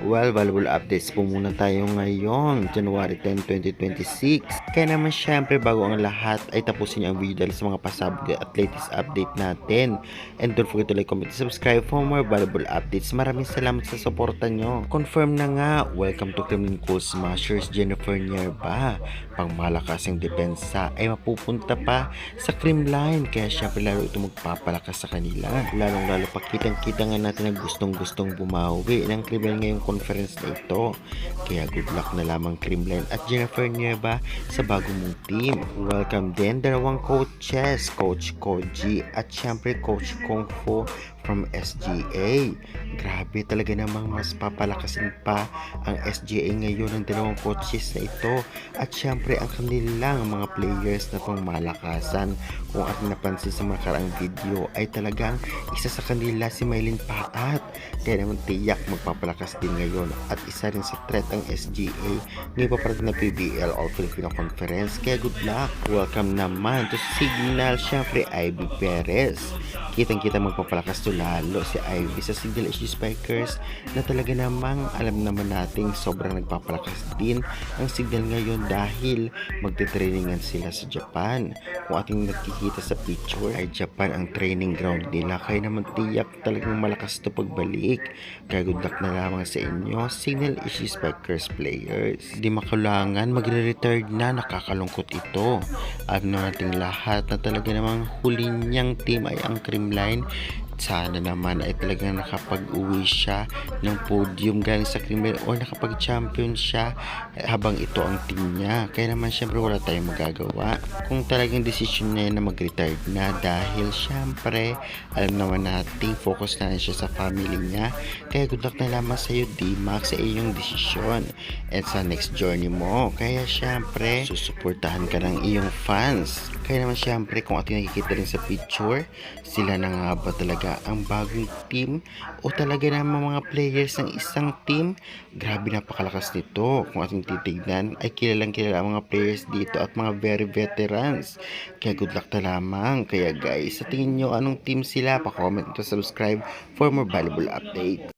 Well, valuable updates po muna tayo ngayon, January 10, 2026. Kaya naman syempre bago ang lahat ay tapusin niyo ang video dahil sa mga pasabog at latest update natin. And don't forget to like, comment, and subscribe for more valuable updates. Maraming salamat sa suporta nyo. Confirm na nga, welcome to Kremlin Cool Smashers Jennifer Nierba. Pangmalakas ang depensa ay mapupunta pa sa Kremlin. Kaya syempre lalo ito magpapalakas sa kanila. Lalong lalo pa kitang-kita nga natin na gustong-gustong bumawi ng Kremlin ngayong conference na ito. Kaya good luck na lamang Kremlin at Jennifer Nieva sa bagong mong team. Welcome din dalawang coaches, Coach Koji at syempre Coach Kung Fu from SGA. Grabe talaga namang mas papalakasin pa ang SGA ngayon ng dalawang coaches na ito at syempre ang kanilang mga players na pangmalakasan. Kung ating napansin sa mga karaang video ay talagang isa sa kanila si Mylene Patat. Kaya naman tiyak magpapalakas din ngayon at isa rin sa threat ang SGA ngayon pa parating na PBL All Filipino Conference. Kaya good luck. Welcome naman to Signal, syempre Ivy Perez. Kitang-kita magpapalakas to lalo si Ivy sa Signal SG Spikers na talaga namang alam naman nating sobrang nagpapalakas din ang Signal ngayon dahil magte-trainingan sila sa Japan. Kung ating nakikita sa picture ay Japan ang training ground nila, kaya naman tiyak talagang malakas to pagbalik. Kaya good luck na lamang sa inyo Signal SG Spikers players. Di makulangan magre-retired na, nakakalungkot ito. Alam nating lahat na talaga namang huli niyang team ay ang Kremlin. Sana naman ay talagang nakapag-uwi siya ng podium galing sa Kremlin o nakapag-champion siya habang ito ang team niya. Kaya naman syempre wala tayong magagawa kung talagang decision niya na mag-retire na dahil syempre alam naman nating focus na siya sa family niya. Kaya good luck na lamang sa iyo D-Max sa iyong desisyon at sa next journey mo. Kaya syempre susuportahan ka ng iyong fans. Kaya naman syempre kung ating nakikita rin sa picture, sila na nga ba talaga ang bagong team o talaga naman mga players ng isang team? Grabe napakalakas nito. Kung ating titignan ay kilalang kilala ang mga players dito at mga very veterans. Kaya good luck na lamang. Kaya guys, sa tingin nyo anong team sila? Pa-comment to subscribe for more valuable updates.